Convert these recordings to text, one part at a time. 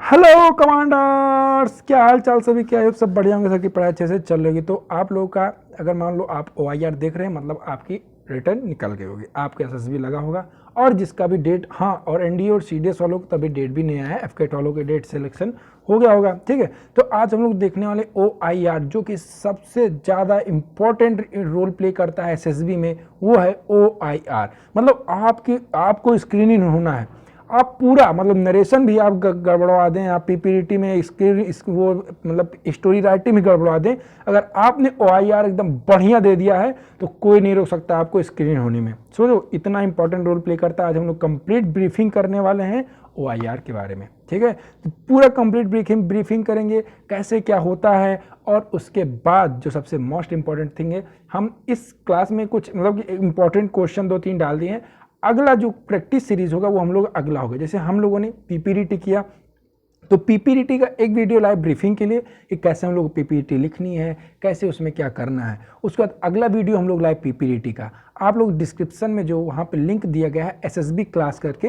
Hello commanders, क्या हाल चाल सभी। क्या है सब बढ़िया होंगे, सबकी पढ़ाई अच्छे से चल रही होगी। तो आप लोगों का अगर मान लो आप OIR देख रहे हैं, मतलब आपकी रिटर्न निकल गई होगी, आपका SSB लगा होगा। और जिसका भी डेट, हाँ, और NDA और CDS वालों को तभी डेट भी नहीं आया है, FCAT वालों के डेट सिलेक्शन हो गया होगा। ठीक है, तो आज हम लोग देखने वाले OIR, जो कि सबसे ज़्यादा इंपॉर्टेंट रोल प्ले करता है SSB में, वो है OIR। मतलब आपको स्क्रीनिंग होना है। आप पूरा मतलब नरेशन भी आप गड़बड़वा दें, आप PPT में वो मतलब स्टोरी राइटिंग भी गड़बड़वा दें, अगर आपने OIR एकदम बढ़िया दे दिया है तो कोई नहीं रोक सकता आपको स्क्रीन होने में। सोचो इतना इंपॉर्टेंट रोल प्ले करता है। आज हम लोग कंप्लीट ब्रीफिंग करने वाले हैं OIR के बारे में। ठीक है, तो पूरा कंप्लीट ब्रीफिंग करेंगे कैसे क्या होता है। और उसके बाद जो सबसे मोस्ट इंपॉर्टेंट थिंग है, हम इस क्लास में कुछ मतलब इंपॉर्टेंट क्वेश्चन 2-3 डाल दिए हैं। अगला जो प्रैक्टिस सीरीज होगा वो हम लोग अगला होगा। जैसे हम लोगों ने PPT किया, तो PPT का एक वीडियो लाइव ब्रीफिंग के लिए कि कैसे हम लोग PPT लिखनी है, कैसे उसमें क्या करना है। उसके बाद अगला वीडियो हम लोग लाइव PPT का, आप लोग डिस्क्रिप्शन में जो वहाँ पे लिंक दिया गया है SSB क्लास करके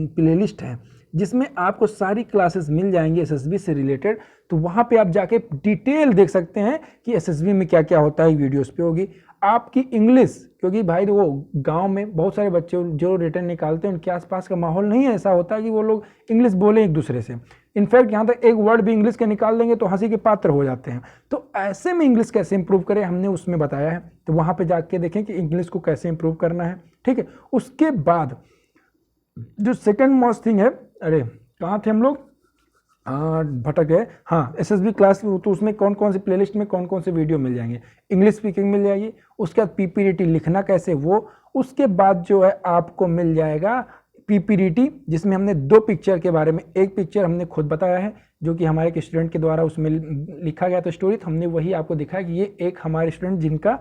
प्लेलिस्ट है, जिसमें आपको सारी क्लासेस मिल जाएंगी SSB से रिलेटेड। तो वहाँ पे आप जाके डिटेल देख सकते हैं कि SSB में क्या क्या होता है। वीडियोस पे होगी आपकी इंग्लिश, क्योंकि भाई वो गांव में बहुत सारे बच्चे जो रिटर्न निकालते हैं उनके आसपास का माहौल नहीं ऐसा होता है कि वो लोग इंग्लिश बोलें एक दूसरे से। इनफैक्ट यहाँ तक एक वर्ड भी इंग्लिश के निकाल देंगे तो हंसी के पात्र हो जाते हैं। तो ऐसे में इंग्लिश कैसे इंप्रूव करें, हमने उसमें बताया है। तो वहाँ पे जाके देखें कि इंग्लिश को कैसे इंप्रूव करना है। ठीक है, उसके बाद जो सेकेंड मोस्ट थिंग है, अरे कहाँ थे हम लोग, भटक गए। हाँ, SSB क्लास, तो उसमें कौन कौन से प्लेलिस्ट में कौन कौन से वीडियो मिल जाएंगे। इंग्लिश स्पीकिंग मिल जाएगी, उसके बाद PPT लिखना कैसे वो, उसके बाद जो है आपको मिल जाएगा PPT, जिसमें हमने 2 पिक्चर के बारे में, एक पिक्चर हमने खुद बताया है जो कि हमारे एक स्टूडेंट के द्वारा उसमें लिखा गया था स्टोरी, तो हमने वही आपको दिखाया कि ये एक हमारे स्टूडेंट जिनका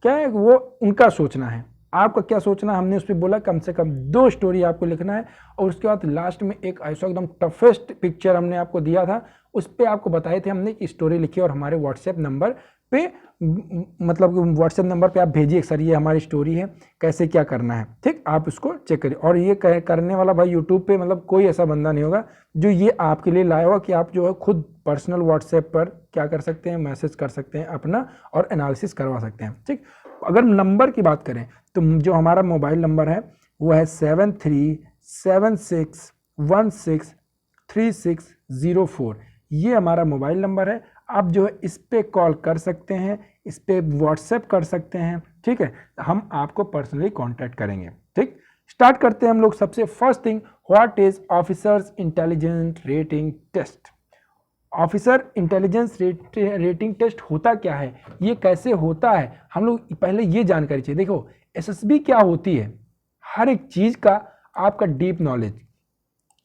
क्या है वो उनका सोचना है, आपका क्या सोचना है। हमने उस पर बोला कम से कम 2 स्टोरी आपको लिखना है। और उसके बाद लास्ट में एक ऐसा एकदम टफेस्ट पिक्चर हमने आपको दिया था, उस पर आपको बताए थे हमने कि स्टोरी लिखिए और हमारे व्हाट्सएप नंबर पे, मतलब व्हाट्सएप नंबर पे आप भेजिए सर ये हमारी स्टोरी है, कैसे क्या करना है। ठीक, आप इसको चेक करिए। और ये करने वाला भाई यूट्यूब पे मतलब कोई ऐसा बंदा नहीं होगा जो ये आपके लिए लाया होगा कि आप जो है खुद पर्सनल व्हाट्सएप पर क्या कर सकते हैं, मैसेज कर सकते हैं अपना और एनालिसिस करवा सकते हैं। ठीक, अगर नंबर की बात करें तो जो हमारा मोबाइल नंबर है वो है 7376163604। ये हमारा मोबाइल नंबर है। आप जो है इस पे कॉल कर सकते हैं, इस पे व्हाट्सएप कर सकते हैं। ठीक है, हम आपको पर्सनली कांटेक्ट करेंगे। ठीक, स्टार्ट करते हैं हम लोग। सबसे first thing, what is officers intelligence rating test. Officer intelligence rating test होता क्या है, ये कैसे होता है, हम लोग पहले ये जानकारी चाहिए। देखो SSB क्या होती है, हर एक चीज का आपका डीप नॉलेज,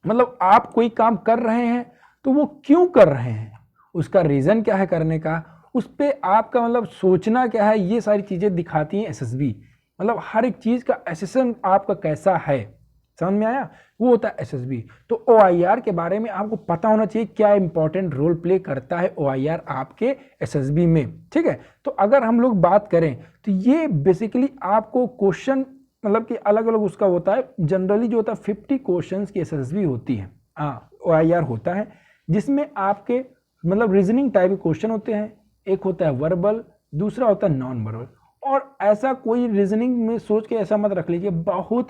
मतलब आप कोई काम कर रहे हैं तो वो क्यों कर रहे हैं, उसका रीजन क्या है करने का, उस पर आपका मतलब सोचना क्या है, ये सारी चीजें दिखाती है SSB। मतलब हर एक चीज का एसेसन आपका कैसा है, समझ में आया, वो होता है SSB। तो OIR के बारे में आपको पता होना चाहिए क्या इंपॉर्टेंट रोल प्ले करता है OIR आपके SSB में। ठीक है, तो अगर हम लोग बात करें तो ये बेसिकली आपको क्वेश्चन मतलब कि अलग अलग उसका होता है। जनरली जो होता है 50 क्वेश्चंस की SSB होती है, हाँ OIR होता है, जिसमें आपके मतलब रीजनिंग टाइप के क्वेश्चन होते हैं। एक होता है वर्बल, दूसरा होता है नॉन वर्बल। और ऐसा कोई रीजनिंग में सोच के ऐसा मत रख लीजिए बहुत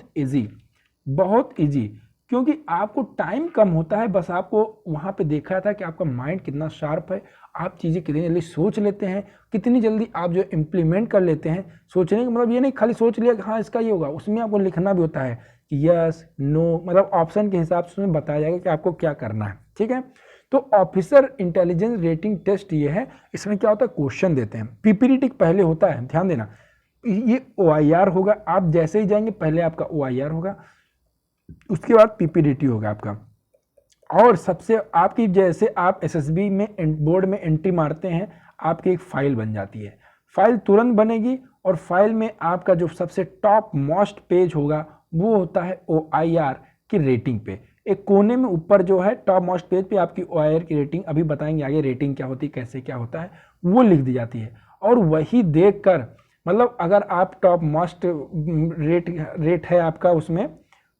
इजी, क्योंकि आपको टाइम कम होता है। बस आपको वहाँ पे देखा था कि आपका माइंड कितना शार्प है, आप चीज़ें कितनी जल्दी सोच लेते हैं, कितनी जल्दी आप जो इम्प्लीमेंट कर लेते हैं। सोचने का मतलब ये नहीं खाली सोच लिया कि हाँ इसका ये होगा, उसमें आपको लिखना भी होता है कि यस नो, मतलब ऑप्शन के हिसाब से उसमें बताया जाएगा कि आपको क्या करना है। ठीक है, तो ऑफिसर इंटेलिजेंस रेटिंग टेस्ट ये है, इसमें क्या होता है क्वेश्चन देते हैं। PPT पहले होता है, ध्यान देना, ये OIR होगा। आप जैसे ही जाएंगे पहले आपका OIR होगा, उसके बाद PPT होगा आपका। और सबसे आपकी जैसे आप SSB में बोर्ड में एंट्री मारते हैं, आपकी एक फाइल बन जाती है। फाइल तुरंत बनेगी और फाइल में आपका जो सबसे टॉप मोस्ट पेज होगा वो होता है OIR की रेटिंग पे। एक कोने में ऊपर जो है टॉप मोस्ट पेज पे आपकी OIR की रेटिंग, अभी बताएंगे आगे रेटिंग क्या होती है कैसे क्या होता है, वो लिख दी जाती है। और वही देखकर मतलब अगर आप टॉप मोस्ट रेट है आपका उसमें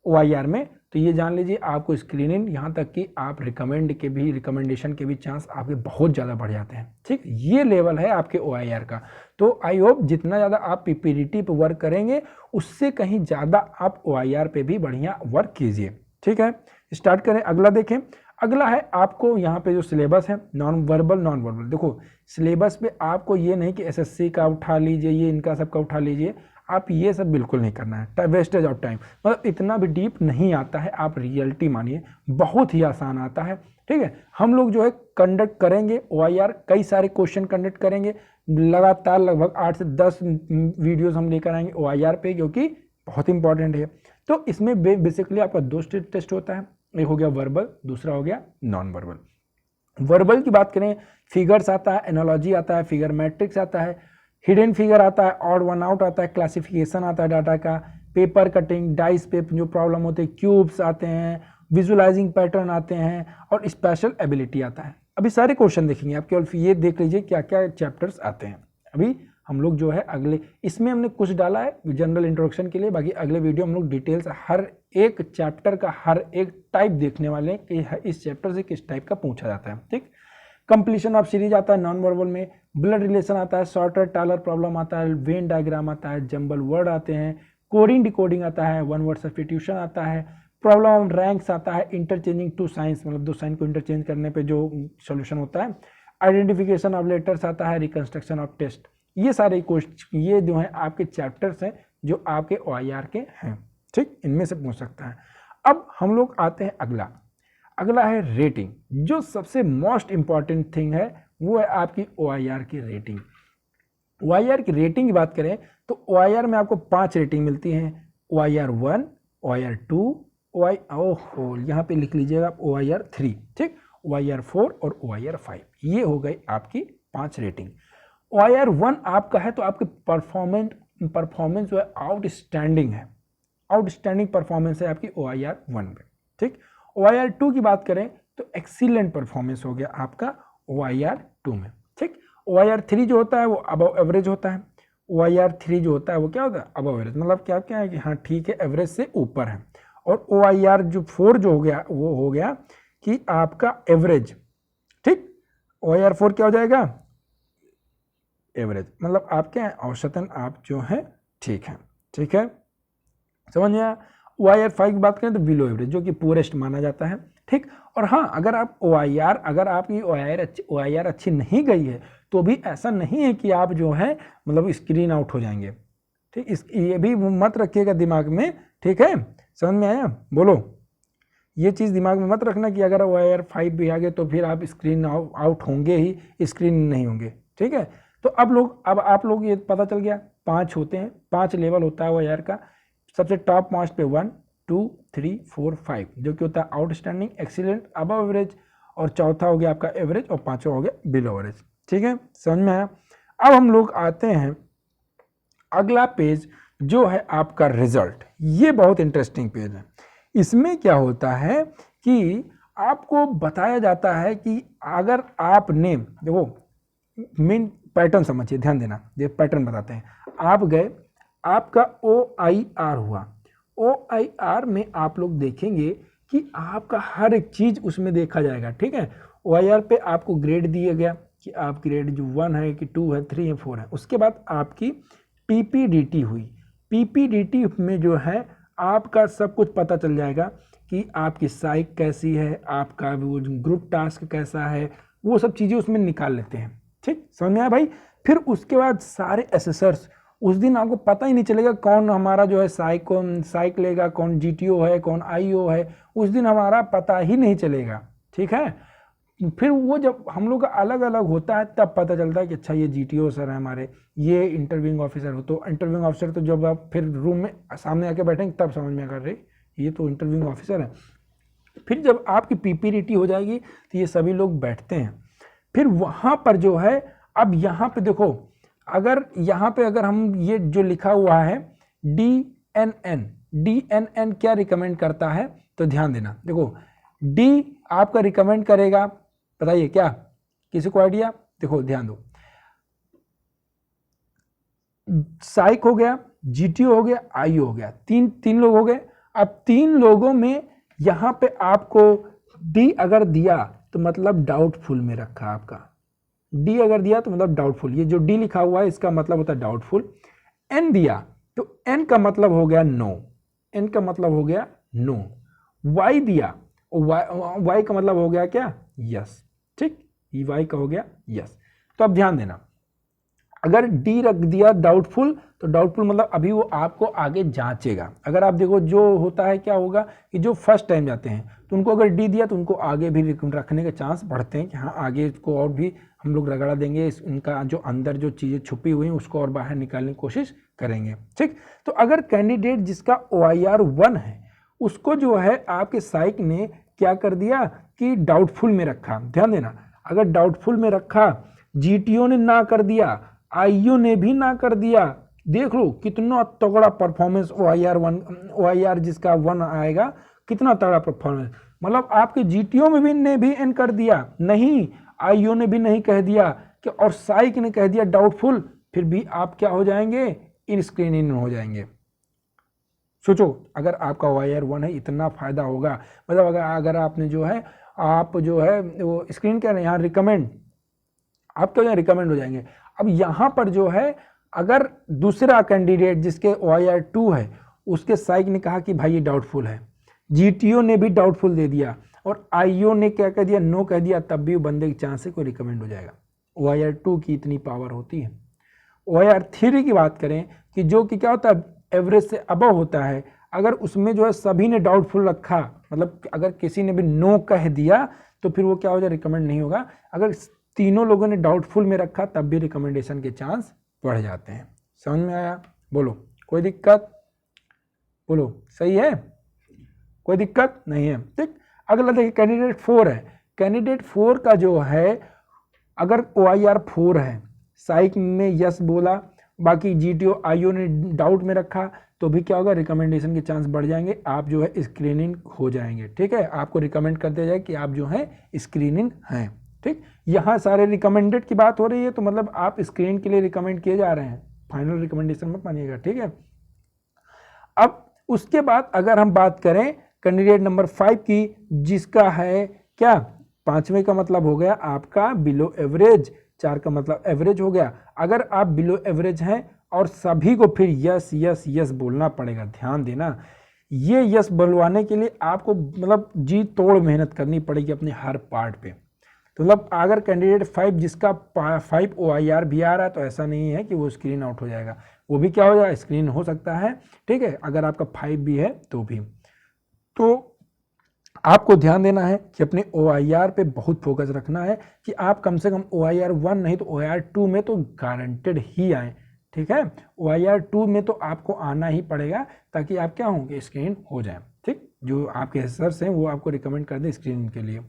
OIR में, तो ये जान लीजिए आपको स्क्रीनिंग यहाँ तक कि आप रिकमेंडेशन के भी चांस आपके बहुत ज़्यादा बढ़ जाते हैं। ठीक, ये लेवल है आपके OIR का। तो आई होप जितना ज़्यादा आप PPDT पे वर्क करेंगे उससे कहीं ज़्यादा आप OIR पे भी बढ़िया वर्क कीजिए। ठीक है, स्टार्ट करें। अगला देखें, अगला है आपको यहाँ पे जो सिलेबस है नॉन वर्बल। देखो सिलेबस पे आपको ये नहीं कि SSC का उठा लीजिए, ये इनका सबका उठा लीजिए, आप ये सब बिल्कुल नहीं करना है। वेस्टेज ऑफ टाइम, मतलब इतना भी डीप नहीं आता है, आप रियलिटी मानिए, बहुत ही आसान आता है। ठीक है, हम लोग जो है कंडक्ट करेंगे OIR, कई सारे क्वेश्चन कंडक्ट करेंगे लगातार, लगभग 8 से 10 वीडियोस हम लेकर आएंगे OIR पे, क्योंकि बहुत इंपॉर्टेंट है। तो इसमें बेसिकली आपका 2 टेस्ट होता है, एक हो गया वर्बल, दूसरा हो गया नॉन वर्बल। वर्बल की बात करें, फिगर्स आता है, एनालॉजी आता है, फिगर मैट्रिक्स आता है, हिडन फिगर आता है, ऑड वन आउट आता है, क्लासिफिकेशन आता है डाटा का, पेपर कटिंग, डाइस पे जो प्रॉब्लम होते हैं, क्यूब्स आते हैं, विजुअलाइजिंग पैटर्न आते हैं, और स्पेशल एबिलिटी आता है। अभी सारे क्वेश्चन देखेंगे आप, केवल ये देख लीजिए क्या क्या चैप्टर्स आते हैं। अभी हम लोग जो है अगले, इसमें हमने कुछ डाला है जनरल इंट्रोडक्शन के लिए, बाकी अगले वीडियो हम लोग डिटेल्स हर एक चैप्टर का हर एक टाइप देखने वाले हैं कि इस चैप्टर से किस टाइप का पूछा जाता है। ठीक, कंप्लीशन ऑफ सीरीज आता है नॉन वर्बल में, ब्लड रिलेशन आता है, शॉर्टर टालर प्रॉब्लम आता है, वेन डायग्राम आता है, जंबल वर्ड आते हैं, कोडिंग डिकोडिंग आता है, वन वर्ड सब्स्टिट्यूशन आता है, प्रॉब्लम ऑफ रैंक्स आता है, इंटरचेंजिंग टू साइंस, मतलब 2 साइन को इंटरचेंज करने पे जो सोल्यूशन होता है, आइडेंटिफिकेशन ऑफ लेटर्स आता है, रिकंस्ट्रक्शन ऑफ टेस्ट। ये सारे क्वेश्चन, ये जो है आपके चैप्टर्स हैं जो आपके OIR के हैं। ठीक, इनमें से पूछ सकता है। अब हम लोग आते हैं अगला है रेटिंग। जो सबसे मोस्ट इंपॉर्टेंट थिंग है वो है आपकी OIR की रेटिंग। OIR की रेटिंग की बात करें तो OIR में आपको 5 रेटिंग मिलती हैं, OIR 1, OIR 2, यहाँ पे लिख लीजिएगा OIR 3, ठीक, OIR 4 और OIR 5। ये हो गई आपकी 5 रेटिंग। OIR 1 आपका है तो आपकी परफॉर्मेंस जो है आउटस्टैंडिंग है, आउटस्टैंडिंग परफॉर्मेंस है आपकी OIR 1 में। ठीक, OIR 2 की बात करें तो एक्सीलेंट परफॉर्मेंस हो गया आपका OIR 2 में। ठीक, OIR 3 जो होता है वो अबव एवरेज होता है। OIR 3 जो होता है वो क्या होता है, अबव एवरेज, मतलब क्या क्या है कि हाँ ठीक है, एवरेज से ऊपर है। और OIR जो 4 जो हो गया वो हो गया कि आपका एवरेज। ठीक, OIR 4 क्या हो जाएगा, एवरेज, मतलब आप क्या है, औसतन आप जो है ठीक है। ठीक है, समझ में आया। OIR 5 की बात करें तो बिलो एवरेज, जो कि पुअरेस्ट माना जाता है। ठीक, और हाँ अगर आप अगर आपकी OIR अच्छी नहीं गई है तो भी ऐसा नहीं है कि आप जो है मतलब स्क्रीन आउट हो जाएंगे। ठीक, ये भी मत रखिएगा दिमाग में। ठीक है, समझ में आया, बोलो। ये चीज़ दिमाग में मत रखना कि अगर OIR 5 भी आ गए तो फिर आप स्क्रीन आउट होंगे ही, स्क्रीन नहीं होंगे। ठीक है, तो अब आप लोग ये पता चल गया 5 होते हैं, 5 लेवल होता है OIR का। सबसे टॉप मोस्ट पे 1, 2, 3, 4, 5 जो कि होता है आउटस्टैंडिंग, एक्सीलेंट, अबव एवरेज, और चौथा हो गया आपका एवरेज, और पांचवा हो गया बिलो एवरेज। ठीक है, समझ में आया। अब हम लोग आते हैं अगला पेज जो है आपका रिजल्ट। ये बहुत इंटरेस्टिंग पेज है। इसमें क्या होता है कि आपको बताया जाता है कि अगर आपने, देखो मेन पैटर्न समझिए, ध्यान देना, ये पैटर्न बताते हैं। आप गए, आपका OIR हुआ, OIR में आप लोग देखेंगे कि आपका हर एक चीज उसमें देखा जाएगा। ठीक है, OIR पे आपको ग्रेड दिया गया कि आप ग्रेड जो 1 है कि 2 है, 3 है, 4 है। उसके बाद आपकी PPDT हुई। PPDT में जो है आपका सब कुछ पता चल जाएगा कि आपकी साइक कैसी है, आपका वो ग्रुप टास्क कैसा है, वो सब चीज़ें उसमें निकाल लेते हैं। ठीक, समझ में आया भाई। फिर उसके बाद सारे एसेसर्स, उस दिन आपको पता ही नहीं चलेगा कौन हमारा जो है साइक लेगा, कौन GTO है, कौन IO है, उस दिन हमारा पता ही नहीं चलेगा। ठीक है, फिर वो जब हम लोग का अलग अलग होता है तब पता चलता है कि अच्छा ये GTO सर है हमारे, ये इंटरव्यूइंग ऑफिसर हो। तो इंटरव्यूइंग ऑफिसर तो जब आप फिर रूम में सामने आके बैठेंगे तब समझ में आकर, ये तो इंटरव्यूइंग ऑफिसर है। फिर जब आपकी PPDT हो जाएगी तो ये सभी लोग बैठते हैं। फिर वहाँ पर जो है, अब यहाँ पे देखो, अगर यहाँ पे अगर हम ये जो लिखा हुआ है DNN क्या रिकमेंड करता है, तो ध्यान देना। देखो D आपका रिकमेंड करेगा, बताइए क्या, किसी को आइडिया? देखो ध्यान दो, साइक हो गया, GTO हो गया, IO हो गया, तीन लोग हो गए। अब 3 लोगों में यहाँ पे आपको डी अगर दिया तो मतलब डाउटफुल में रखा आपका, डी अगर दिया तो मतलब डाउटफुल, ये जो डी लिखा हुआ है इसका मतलब होता है डाउटफुल। एन दिया तो एन का मतलब हो गया नो, एन का मतलब हो गया नो। वाई दिया, वाई का मतलब हो गया क्या, यस, ठीक, ये वाई का हो गया यस। तो अब ध्यान देना, अगर डी रख दिया डाउटफुल तो डाउटफुल मतलब अभी वो आपको आगे जांचेगा। अगर आप देखो जो होता है क्या होगा कि जो फर्स्ट टाइम जाते हैं तो उनको अगर डी दिया तो उनको आगे भी रखने के चांस बढ़ते हैं कि हाँ आगे इसको और भी हम लोग रगड़ा देंगे, उनका जो अंदर जो चीज़ें छुपी हुई हैं उसको और बाहर निकालने की कोशिश करेंगे, ठीक। तो अगर कैंडिडेट जिसका OIR 1 है उसको जो है आपके साइक ने क्या कर दिया कि डाउटफुल में रखा, ध्यान देना, अगर डाउटफुल में रखा, GTO ने ना कर दिया, IO ने भी ना कर दिया, देख लो कितना तगड़ा परफॉर्मेंस OIR जिसका 1 आएगा, कितना तगड़ा परफॉर्मेंस, मतलब आपके GTO में भी ने भी एन कर दिया नहीं, IO ने भी नहीं कह दिया कि, और साइक ने कह दिया डाउटफुल, फिर भी आप क्या हो जाएंगे, इन स्क्रीनिंग हो जाएंगे। सोचो अगर आपका OIR 1 है इतना फायदा होगा, मतलब अगर आपने जो है आप जो है वो स्क्रीन क्या है यहाँ रिकमेंड, आप क्या रिकमेंड हो जाएंगे। अब यहाँ पर जो है अगर दूसरा कैंडिडेट जिसके OIR 2 है उसके साइक ने कहा कि भाई ये डाउटफुल है, GTO ने भी डाउटफुल दे दिया और IO ने क्या कह दिया, नो कह दिया, तब भी बंदे के चांस से कोई रिकमेंड हो जाएगा। OIR 2 की इतनी पावर होती है। OIR 3 की बात करें कि जो कि क्या होता है एवरेज से अबव होता है, अगर उसमें जो है सभी ने डाउटफुल रखा, मतलब अगर किसी ने भी नो कह दिया तो फिर वो क्या हो जाए, रिकमेंड नहीं होगा। अगर तीनों लोगों ने डाउटफुल में रखा तब भी रिकमेंडेशन के चांस बढ़ जाते हैं। समझ में आया, बोलो कोई दिक्कत, बोलो सही है, कोई दिक्कत नहीं है, ठीक। अगला देखिए कैंडिडेट 4 है, कैंडिडेट 4 का जो है अगर OIR 4 है, साइक में यस बोला, बाकी GTO IO ने डाउट में रखा तो भी क्या होगा, रिकमेंडेशन के चांस बढ़ जाएंगे, आप जो है स्क्रीनिंग हो जाएंगे, ठीक है, आपको रिकमेंड कर दिया जाए कि आप जो है स्क्रीनिंग हैं, ठीक। यहाँ सारे रिकमेंडेड की बात हो रही है तो मतलब आप स्क्रीन के लिए रिकमेंड किए जा रहे हैं, फाइनल रिकमेंडेशन मत मानिएगा, ठीक है। अब उसके बाद अगर हम बात करें कैंडिडेट नंबर 5 की, जिसका है क्या, 5वें का मतलब हो गया आपका बिलो एवरेज, 4 का मतलब एवरेज हो गया। अगर आप बिलो एवरेज हैं और सभी को फिर यस यस यस बोलना पड़ेगा, ध्यान देना, ये यस बोलवाने के लिए आपको मतलब जी तोड़ मेहनत करनी पड़ेगी अपने हर पार्ट पे। तो मतलब अगर कैंडिडेट 5 जिसका 5 OIR भी आ रहा है तो ऐसा नहीं है कि वो स्क्रीन आउट हो जाएगा, वो भी क्या हो जाएगा, स्क्रीन हो सकता है, ठीक है, अगर आपका 5 भी है तो भी। तो आपको ध्यान देना है कि अपने OIR पे बहुत फोकस रखना है कि आप कम से कम OIR 1 नहीं तो OIR 2 में तो गारंटेड ही आए, ठीक है। OIR 2 में तो आपको आना ही पड़ेगा ताकि आप क्या होंगे, स्क्रीन हो जाए, ठीक। जो आपके सर हैं वो आपको रिकमेंड कर दें स्क्रीन के लिए।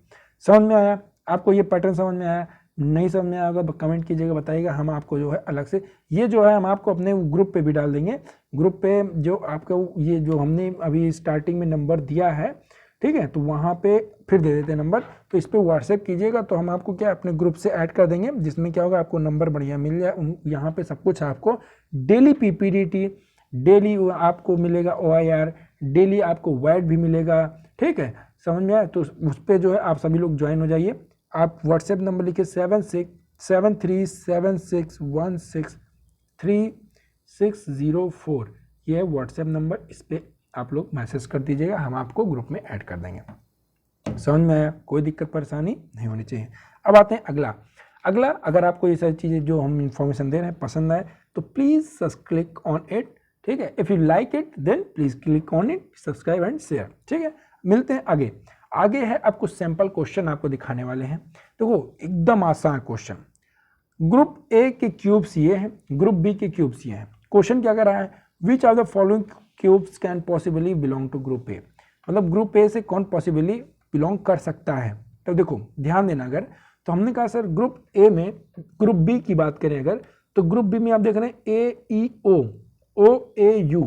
समझ में आया आपको, ये पैटर्न समझ में आया, नहीं समझ में आएगा कमेंट कीजिएगा, बताइएगा, हम आपको जो है अलग से ये जो है हम आपको अपने ग्रुप पे भी डाल देंगे। ग्रुप पे जो आपका ये जो हमने अभी स्टार्टिंग में नंबर दिया है, ठीक है, तो वहाँ पे फिर दे देते हैं नंबर, तो इस पर व्हाट्सएप कीजिएगा तो हम आपको क्या अपने ग्रुप से ऐड कर देंगे, जिसमें क्या होगा आपको नंबर बढ़िया मिल जाए। यहाँ पे सब कुछ आपको डेली PPDT, डेली आपको मिलेगा OIR, डेली आपको वैट भी मिलेगा, ठीक है, समझ में आया। तो उस पर जो है आप सभी लोग ज्वाइन हो जाइए। आप व्हाट्सएप नंबर लिखिए 7376163604, ये है व्हाट्सएप नंबर, इस पर आप लोग मैसेज कर दीजिएगा, हम आपको ग्रुप में ऐड कर देंगे। समझ में आया, कोई दिक्कत परेशानी नहीं होनी चाहिए। अब आते हैं अगला अगर आपको ये सारी चीज़ें जो हम इंफॉर्मेशन दे रहे हैं पसंद आए तो प्लीज़ क्लिक ऑन इट, ठीक है, if you like it then please click on it, subscribe and share, ठीक है। मिलते हैं आगे है आपको सैंपल क्वेश्चन आपको दिखाने वाले हैं। देखो एकदम आसान क्वेश्चन, ग्रुप ए के क्यूब्स ये हैं, ग्रुप बी के क्यूब्स ये हैं। क्वेश्चन क्या कर रहा है, which are the following cubes can possibly belong to group A, मतलब ग्रुप ए से कौन पॉसिबली बिलोंग कर सकता है। तो देखो ध्यान देना, अगर तो हमने कहा सर ग्रुप ए में, ग्रुप बी की बात करें अगर तो ग्रुप बी में आप देख रहे हैं AEO, OAU,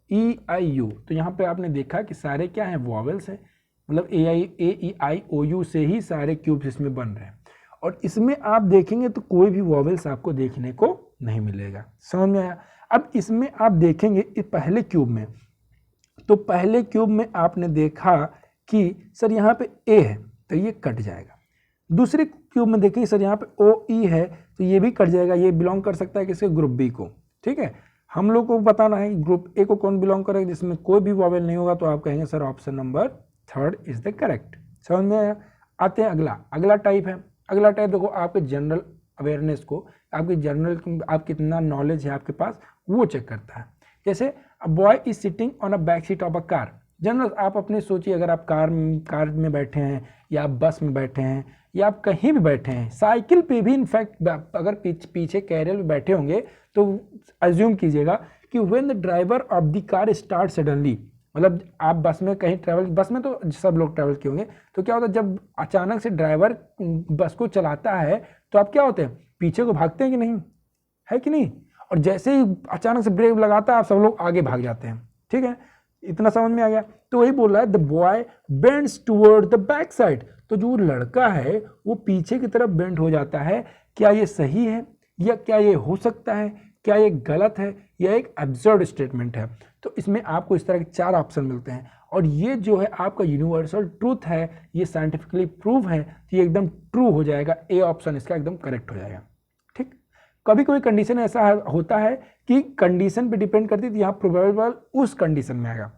EIU, तो यहाँ पे आपने देखा कि सारे क्या हैं, वॉवेल्स हैं, मतलब AEIOU से ही सारे क्यूब्स इसमें बन रहे हैं। और इसमें आप देखेंगे तो कोई भी वॉवेल्स आपको देखने को नहीं मिलेगा। समझ में आया। अब इसमें आप देखेंगे पहले क्यूब में, तो पहले क्यूब में आपने देखा कि सर यहाँ पे ए है तो ये कट जाएगा। दूसरे क्यूब में देखिए सर यहाँ पे ओ ई है तो ये भी कट जाएगा, ये बिलोंग कर सकता है किसके, ग्रुप बी को। ठीक है, हम लोग को बताना है ग्रुप ए को कौन बिलोंग करेगा, जिसमें कोई भी वॉवेल नहीं होगा, तो आप कहेंगे sir option number 3 is the correct. समझ में आया। आते हैं अगला टाइप है। अगला टाइप देखो आपके जनरल अवेयरनेस को, आपकी जनरल आप कितना नॉलेज है आपके पास वो चेक करता है। जैसे a boy is sitting on a back seat of a car. General आप अपने सोचिए, अगर आप कार में बैठे हैं या आप बस में बैठे हैं या आप कहीं भी बैठे हैं, साइकिल पे भी इनफैक्ट अगर पीछे कैरियर में बैठे होंगे तो अज्यूम कीजिएगा कि when the driver of the car start suddenly, मतलब आप बस में कहीं ट्रैवल, बस में तो सब लोग ट्रैवल किए होंगे, तो क्या होता है जब अचानक से ड्राइवर बस को चलाता है तो आप क्या होते हैं, पीछे को भागते हैं कि नहीं, है कि नहीं। और जैसे ही अचानक से ब्रेक लगाता है आप सब लोग आगे भाग जाते हैं। ठीक है, इतना समझ में आ गया। तो वही बोल रहा है the boy bends toward the back side, तो जो लड़का है वो पीछे की तरफ बेंड हो जाता है। क्या ये सही है या क्या ये हो सकता है, क्या ये गलत है या एक एब्सर्ड स्टेटमेंट है। तो इसमें आपको इस तरह के 4 ऑप्शन मिलते हैं और ये जो है आपका यूनिवर्सल ट्रूथ है, ये साइंटिफिकली प्रूव है, तो ये एकदम ट्रू हो जाएगा। ए ऑप्शन इसका एकदम करेक्ट हो जाएगा। ठीक, कभी कोई कंडीशन ऐसा होता है कि कंडीशन पे डिपेंड करती है, तो यहाँ प्रोबेबल उस कंडीशन में आएगा।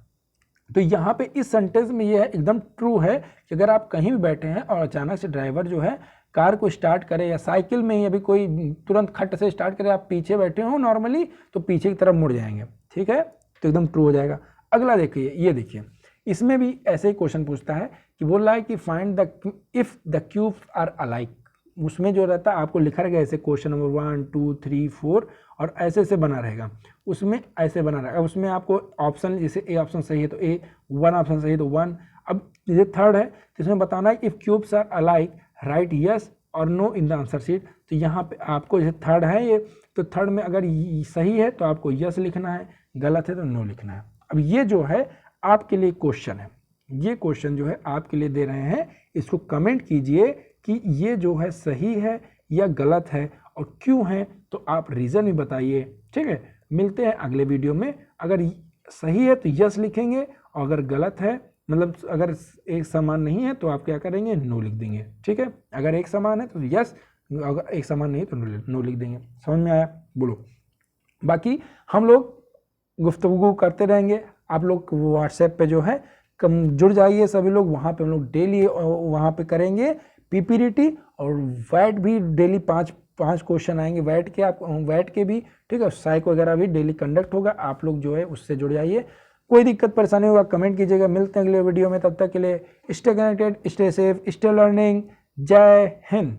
तो यहाँ पे इस सेंटेंस में ये है एकदम ट्रू है कि अगर आप कहीं भी बैठे हैं और अचानक से ड्राइवर जो है कार को स्टार्ट करे या साइकिल में ही अभी कोई तुरंत खट से स्टार्ट करे, आप पीछे बैठे हो नॉर्मली तो पीछे की तरफ मुड़ जाएंगे। ठीक है, तो एकदम ट्रू हो जाएगा। अगला देखिए, ये देखिए इसमें भी ऐसे ही क्वेश्चन पूछता है कि बोल रहा है कि find the if the cubes are alike. उसमें जो रहता है आपको लिखा रहेगा ऐसे क्वेश्चन नंबर 1 2 3 4 और ऐसे ऐसे बना रहेगा, उसमें ऐसे बना रहेगा। उसमें आपको ऑप्शन, जैसे ए ऑप्शन सही है तो ए, 1 ऑप्शन सही है तो 1। अब ये थर्ड है तो इसमें बताना है if cubes are alike right yes और no in the answer sheet. तो यहाँ पे आपको जैसे थर्ड है ये, तो थर्ड में अगर सही है तो आपको यस लिखना है, गलत है तो नो लिखना है। अब ये जो है आपके लिए क्वेश्चन है, ये क्वेश्चन जो है आपके लिए दे रहे हैं, इसको कमेंट कीजिए कि ये जो है सही है या गलत है और क्यों है, तो आप रीज़न भी बताइए। ठीक है, मिलते हैं अगले वीडियो में। अगर सही है तो यस लिखेंगे और अगर गलत है, मतलब अगर एक समान नहीं है तो आप क्या करेंगे, नो लिख देंगे। ठीक है, अगर एक समान है तो यस, अगर एक समान नहीं तो नो लिख देंगे। समझ में आया, बोलो। बाकी हम लोग गुफ्तगू करते रहेंगे। आप लोग व्हाट्सएप पे जो है कम जुड़ जाइए सभी लोग, वहाँ पे हम लोग डेली वहाँ पे करेंगे पीपीडीटी और वैट भी डेली 5 क्वेश्चन आएंगे वैट के, आप वैट के भी। ठीक है, साइक वगैरह भी डेली कंडक्ट होगा, आप लोग जो है उससे जुड़ जाइए। कोई दिक्कत परेशानी होगा कमेंट कीजिएगा। मिलते हैं अगले वीडियो में, तब तक के लिए stay connected, stay safe, stay learning. जय हिंद।